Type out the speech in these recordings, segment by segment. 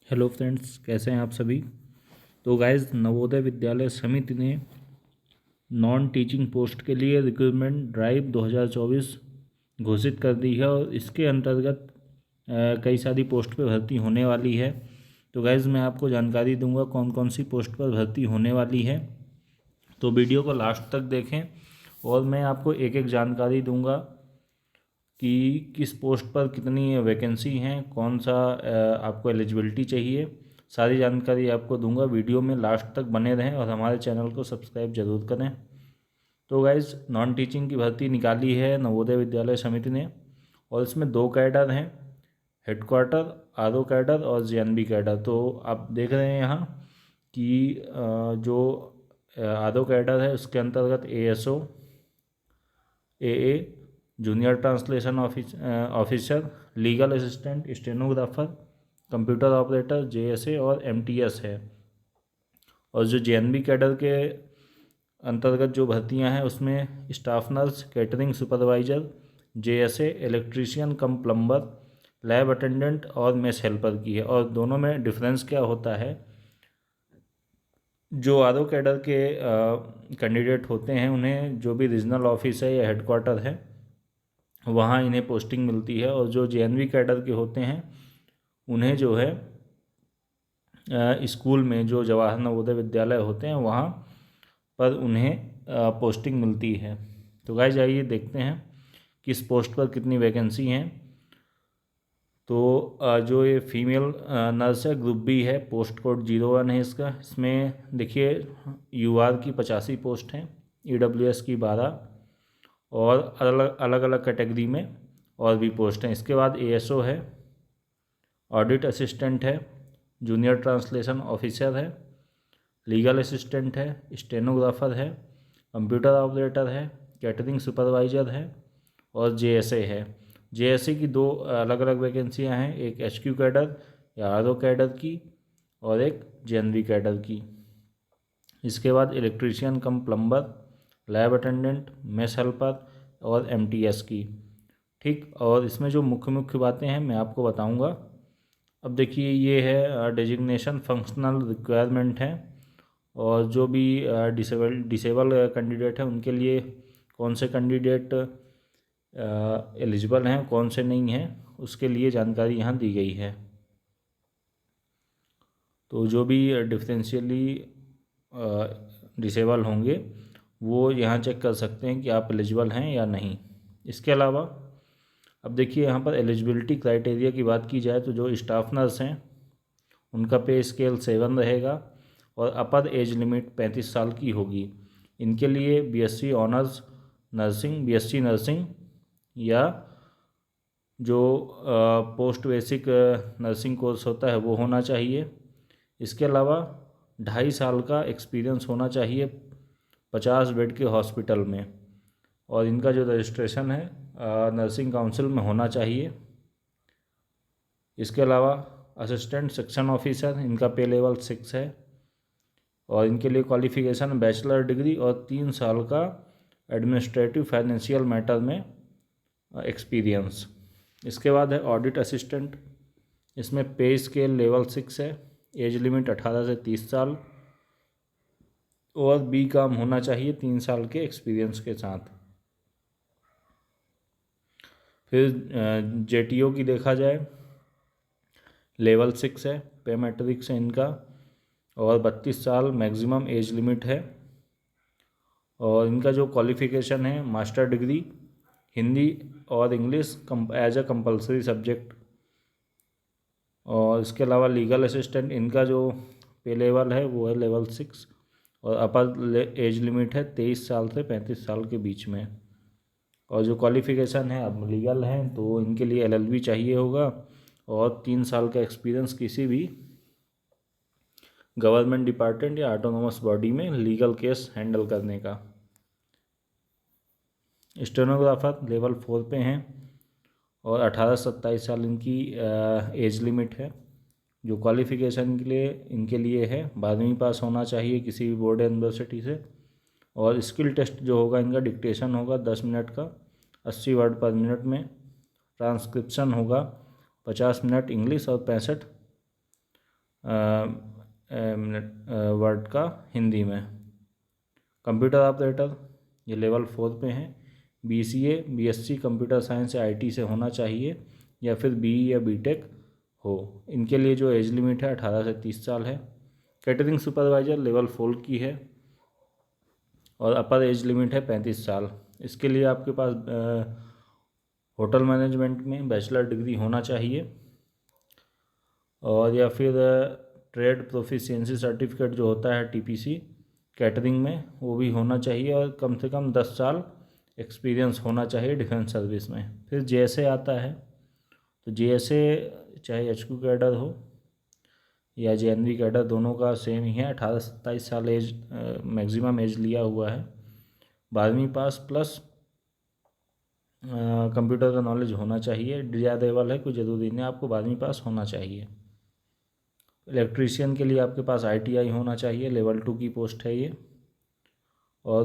Hello friends, कैसे हैं आप सभी। तो गाइस, नवोदय विद्यालय समिति ने नॉन टीचिंग पोस्ट के लिए रिक्रूटमेंट ड्राइव 2024 घोषित कर दी है और इसके अंतर्गत कई सारी पोस्ट पर भर्ती होने वाली है। तो गाइस, मैं आपको जानकारी दूंगा कौन कौन सी पोस्ट पर भर्ती होने वाली है, तो वीडियो को लास्ट तक देखें और मैं आपको एक एक जानकारी दूंगा कि किस पोस्ट पर कितनी वैकेंसी हैं, कौन सा आपको एलिजिबिलिटी चाहिए। सारी जानकारी आपको दूंगा, वीडियो में लास्ट तक बने रहें और हमारे चैनल को सब्सक्राइब जरूर करें। तो गाइज, नॉन टीचिंग की भर्ती निकाली है नवोदय विद्यालय समिति ने और इसमें 2 कैडर हैं, हेडक्वार्टर आरओ कैडर और जेएनबी कैडर। तो आप देख रहे हैं यहाँ कि जो आरओ कैडर है उसके अंतर्गत ASO, AA, junior translation officer, legal assistant, stenographer, computer operator, JSA और एमटीएस है। और जो जेएनबी कैडर के अंतर्गत जो भर्तियां हैं उसमें staff nurse, catering supervisor, JSA, electrician cum plumber, lab attendant और मेस हेल्पर की है। और दोनों में डिफरेंस क्या होता है, जो आरओ कैडर के कैंडिडेट होते हैं उन्हें जो भी रीजनल ऑफिस है या हेडक्वार्टर है वहाँ इन्हें पोस्टिंग मिलती है, और जो जेएनवी कैडर के होते हैं उन्हें जो है स्कूल में जो जवाहर नवोदय विद्यालय होते हैं वहाँ पर उन्हें पोस्टिंग मिलती है। तो गाइस, आइए देखते हैं किस पोस्ट पर कितनी वैकेंसी हैं। तो जो ये फीमेल नर्स है, ग्रुप बी है, पोस्ट कोड 01 है इसका। इसमें देखिए यूआर की 85 पोस्ट हैं, ईडब्ल्यूएस की 12 और अलग अलग कैटेगरी में और भी पोस्ट हैं। इसके बाद एएसओ है, ऑडिट असिस्टेंट है, जूनियर ट्रांसलेशन ऑफिसर है, लीगल असिस्टेंट है, स्टेनोग्राफर है, कंप्यूटर ऑपरेटर है, कैटरिंग सुपरवाइजर है और जेएसए है। जेएसए की 2 अलग अलग वैकेंसियां हैं, एक एचक्यू कैडर या आरओ कैडर की और एक जेएनवी कैडर की। इसके बाद electrician cum plumber, lab attendant, mess helper और एमटीएस की। ठीक, और इसमें जो मुख्य मुख्य बातें हैं मैं आपको बताऊंगा। अब देखिए, ये है डेजिग्नेशन फंक्शनल रिक्वायरमेंट है, और जो भी डिसेबल कैंडिडेट हैं उनके लिए कौन से कैंडिडेट एलिजिबल हैं, कौन से नहीं हैं, उसके लिए जानकारी यहाँ दी गई है। तो जो भी डिफरेंशियली डिसेबल होंगे वो यहाँ चेक कर सकते हैं कि आप एलिजिबल हैं या नहीं। इसके अलावा अब देखिए, यहाँ पर एलिजिबिलिटी क्राइटेरिया की बात की जाए तो जो स्टाफ नर्स हैं उनका पे स्केल 7 रहेगा और अपर एज लिमिट 35 साल की होगी। इनके लिए BSc honours nursing, BSc nursing या जो पोस्ट बेसिक नर्सिंग कोर्स होता है वो होना चाहिए। इसके अलावा 2.5 साल का एक्सपीरियंस होना चाहिए 50 बेड के हॉस्पिटल में, और इनका जो रजिस्ट्रेशन है नर्सिंग काउंसिल में होना चाहिए। इसके अलावा असिस्टेंट सेक्शन ऑफिसर, इनका पे लेवल 6 है और इनके लिए क्वालिफिकेशन बैचलर डिग्री और 3 साल का एडमिनिस्ट्रेटिव फाइनेंशियल मैटर में एक्सपीरियंस। इसके बाद है ऑडिट असिस्टेंट, इसमें पे स्केल लेवल 6 है, एज लिमिट 18 से 30 साल और बी काम होना चाहिए 3 साल के एक्सपीरियंस के साथ। फिर जेटीओ की देखा जाए, लेवल 6 है, पे मैट्रिक्स है इनका और 32 साल मैक्सिमम एज लिमिट है। और इनका जो क्वालिफ़िकेशन है मास्टर डिग्री हिंदी और English as a compulsory subject. और इसके अलावा लीगल असिस्टेंट, इनका जो पे लेवल है वो है लेवल 6 और अपर एज लिमिट है 23 साल से 35 साल के बीच में। और जो क्वालिफ़िकेशन है, अब लीगल हैं तो इनके लिए एलएलबी चाहिए होगा और 3 साल का एक्सपीरियंस किसी भी गवर्नमेंट डिपार्टमेंट या ऑटोनोमस बॉडी में लीगल केस हैंडल करने का। स्टेनोग्राफर लेवल 4 पे हैं और 18 से 27 साल इनकी एज लिमिट है। जो क्वालिफ़िकेशन के लिए इनके लिए है 12वीं पास होना चाहिए किसी भी बोर्ड यूनिवर्सिटी से। और स्किल टेस्ट जो होगा इनका डिक्टेशन होगा 10 मिनट का 80 वर्ड पर मिनट में, ट्रांसक्रिप्शन होगा 50 मिनट इंग्लिश और 65 वर्ड का हिंदी में। कंप्यूटर ऑपरेटर ये लेवल 4 पे हैं। BCA BSc कंप्यूटर साइंस या IT से होना चाहिए, या फिर BE या BTech हो। इनके लिए जो एज लिमिट है 18 से 30 साल है। कैटरिंग सुपरवाइज़र लेवल 4 की है और अपर एज लिमिट है 35 साल। इसके लिए आपके पास होटल मैनेजमेंट में बैचलर डिग्री होना चाहिए, और या फिर ट्रेड प्रोफिशिएंसी सर्टिफिकेट जो होता है TPC कैटरिंग में, वो भी होना चाहिए, और कम से कम 10 साल एक्सपीरियंस होना चाहिए डिफेंस सर्विस में। फिर JSA आता है, तो JSA चाहे HQ कैडर हो या JNV कैडर, दोनों का सेम ही है। 18 से 27 साल एज मैक्सिमम एज लिया हुआ है। 12वीं पास प्लस कंप्यूटर का नॉलेज होना चाहिए। डिजायरेबल है, कोई ज़रूरी नहीं, आपको 12वीं पास होना चाहिए। इलेक्ट्रीशियन के लिए आपके पास ITI होना चाहिए, लेवल 2 की पोस्ट है ये, और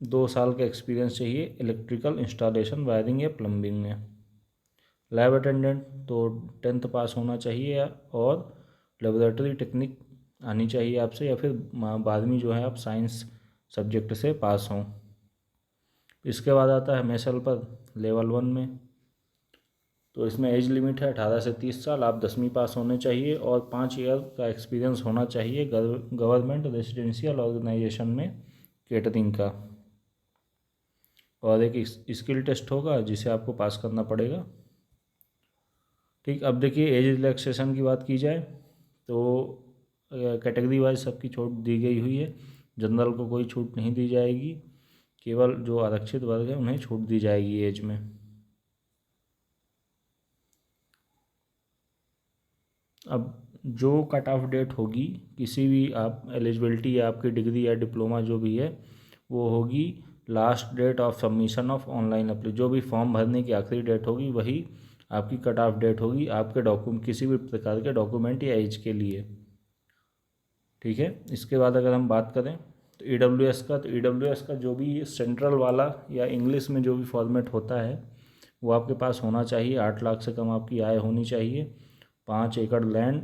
2 साल का एक्सपीरियंस चाहिए इलेक्ट्रिकल इंस्टॉलेशन, वायरिंग या प्लम्बिंग में। लैब अटेंडेंट तो 10th पास होना चाहिए, और लेबोरेटरी टेक्निक आनी चाहिए आपसे, या फिर 12वीं जो है आप साइंस सब्जेक्ट से पास हों। इसके बाद आता है मेस हेल्पर लेवल 1 में, तो इसमें एज लिमिट है 18 से 30 साल। आप 10वीं पास होने चाहिए और 5 ईयर का एक्सपीरियंस होना चाहिए गवर्नमेंट रेजिडेंशियल ऑर्गेनाइजेशन में कैटरिंग का, और एक स्किल टेस्ट होगा जिसे आपको पास करना पड़ेगा। ठीक, अब देखिए एज रिलैक्सेशन की बात की जाए तो कैटेगरी वाइज सबकी छूट दी गई हुई है। जनरल को कोई छूट नहीं दी जाएगी, केवल जो आरक्षित वर्ग है उन्हें छूट दी जाएगी एज में। अब जो कट ऑफ डेट होगी किसी भी आप एलिजिबिलिटी या आपकी डिग्री या डिप्लोमा जो भी है, वो होगी last date of submission of online apply. जो भी फॉर्म भरने की आखिरी डेट होगी वही आपकी कट ऑफ डेट होगी आपके डॉक्यूमेंट, किसी भी प्रकार के डॉक्यूमेंट या एज के लिए। ठीक है, इसके बाद अगर हम बात करें तो EWS का, तो EWS का जो भी सेंट्रल वाला या इंग्लिश में जो भी फॉर्मेट होता है वो आपके पास होना चाहिए। 8 लाख से कम आपकी आय होनी चाहिए, 5 एकड़ लैंड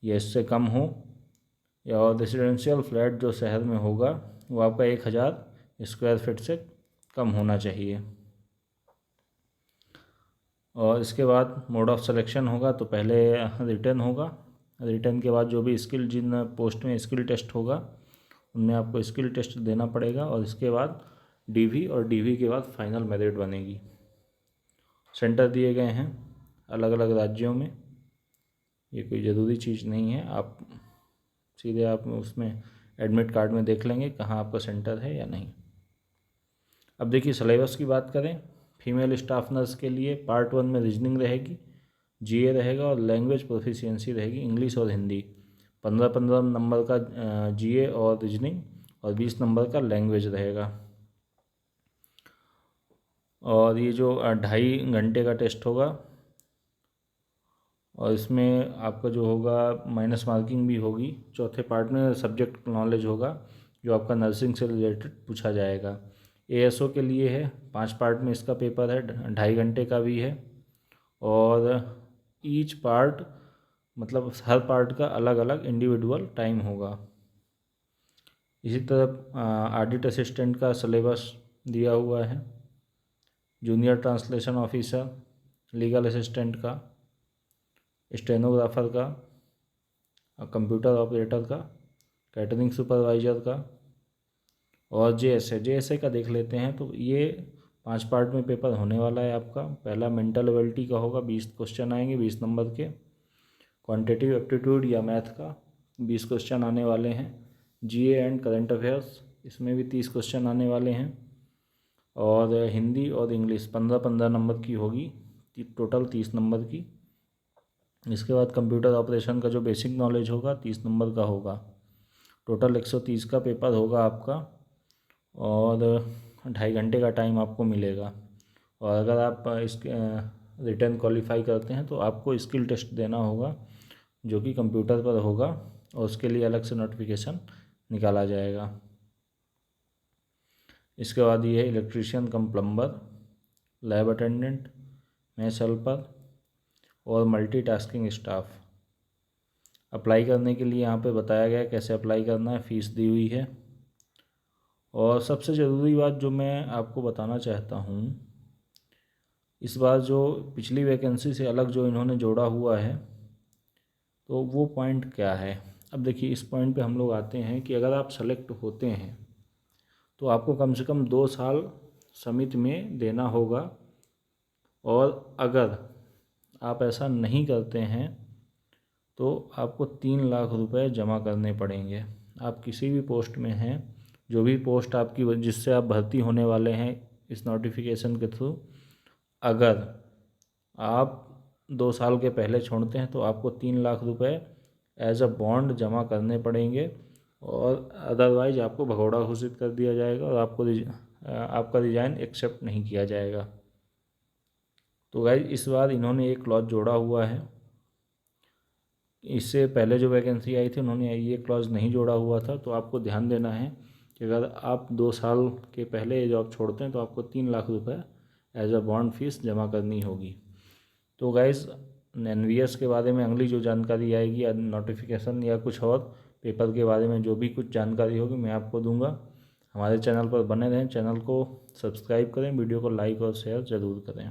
या इससे कम हो, या और रेजिडेंशियल फ्लैट जो शहर में होगा वो आपका 1000 स्क्वायर फीट से कम होना चाहिए। और इसके बाद मोड ऑफ सिलेक्शन होगा, तो पहले रिटर्न होगा, रिटर्न के बाद जो भी स्किल, जिन पोस्ट में स्किल टेस्ट होगा उनमें आपको स्किल टेस्ट देना पड़ेगा, और इसके बाद DV, और DV के बाद फाइनल मेरिट बनेगी। सेंटर दिए गए हैं अलग अलग राज्यों में, ये कोई ज़रूरी चीज़ नहीं है, आप सीधे आप उसमें एडमिट कार्ड में देख लेंगे कहाँ आपका सेंटर है या नहीं। अब देखिए सिलेबस की बात करें, फीमेल स्टाफ नर्स के लिए पार्ट 1 में रीजनिंग रहेगी, GA रहेगा, और लैंग्वेज प्रोफिशिएंसी रहेगी इंग्लिश और हिंदी। 15-15 नंबर का GA और रीजनिंग, और 20 नंबर का लैंग्वेज रहेगा। और ये जो 2.5 घंटे का टेस्ट होगा, और इसमें आपका जो होगा माइनस मार्किंग भी होगी। चौथे पार्ट में सब्जेक्ट नॉलेज होगा जो आपका नर्सिंग से रिलेटेड पूछा जाएगा। ASO के लिए है, 5 पार्ट में इसका पेपर है, 2.5 घंटे का भी है, और ईच पार्ट मतलब हर पार्ट का अलग अलग इंडिविजुअल टाइम होगा। इसी तरह ऑडिट असिस्टेंट का सिलेबस दिया हुआ है, junior translation officer, legal assistant का, स्टेनोग्राफर का, कंप्यूटर ऑपरेटर का, कैटरिंग सुपरवाइज़र का, और JSA का देख लेते हैं। तो ये 5 पार्ट में पेपर होने वाला है आपका। पहला मेंटल एबिलिटी का होगा, 20 क्वेश्चन आएंगे 20 नंबर के। क्वांटिटेटिव एप्टीट्यूड या मैथ का 20 क्वेश्चन आने वाले हैं। GA एंड करंट अफेयर्स, इसमें भी 30 क्वेश्चन आने वाले हैं। और हिंदी और इंग्लिश 15-15 नंबर की होगी, टोटल 30 नंबर की। इसके बाद कंप्यूटर ऑपरेशन का जो बेसिक नॉलेज होगा 30 नंबर का होगा। टोटल 130 का पेपर होगा आपका, और 2.5 घंटे का टाइम आपको मिलेगा। और अगर आप इसके रिटर्न क्वालिफाई करते हैं तो आपको स्किल टेस्ट देना होगा जो कि कंप्यूटर पर होगा, और उसके लिए अलग से नोटिफिकेशन निकाला जाएगा। इसके बाद ये है electrician cum plumber, lab attendant, mess helper और मल्टीटास्किंग स्टाफ। अप्लाई करने के लिए यहाँ पे बताया गया कैसे अप्लाई करना है, फ़ीस दी हुई है। और सबसे ज़रूरी बात जो मैं आपको बताना चाहता हूँ, इस बार जो पिछली वैकेंसी से अलग जो इन्होंने जोड़ा हुआ है, तो वो पॉइंट क्या है। अब देखिए, इस पॉइंट पे हम लोग आते हैं कि अगर आप सेलेक्ट होते हैं तो आपको कम से कम 2 साल समिति में देना होगा, और अगर आप ऐसा नहीं करते हैं तो आपको 3 लाख रुपए जमा करने पड़ेंगे। आप किसी भी पोस्ट में हैं, जो भी पोस्ट आपकी जिससे आप भर्ती होने वाले हैं इस नोटिफिकेशन के थ्रू, अगर आप 2 साल के पहले छोड़ते हैं तो आपको 3 लाख रुपए एज अ बॉन्ड जमा करने पड़ेंगे, और अदरवाइज आपको भगौड़ा घोषित कर दिया जाएगा और आपका रिजाइन एक्सेप्ट नहीं किया जाएगा। तो गाइज इस बार इन्होंने एक क्लॉज जोड़ा हुआ है। इससे पहले जो वैकेंसी आई थी उन्होंने ये क्लॉज नहीं जोड़ा हुआ था। तो आपको ध्यान देना है कि अगर आप 2 साल के पहले ये जॉब छोड़ते हैं तो आपको 3 लाख रुपए एज अ बॉन्ड फीस जमा करनी होगी। तो गाइज़ एनवीएस के बारे में अगली जो जानकारी आएगी या नोटिफिकेशन या कुछ और पेपर के बारे में जो भी कुछ जानकारी होगी मैं आपको दूंगा। हमारे चैनल पर बने रहें, चैनल को सब्सक्राइब करें, वीडियो को लाइक और शेयर ज़रूर करें।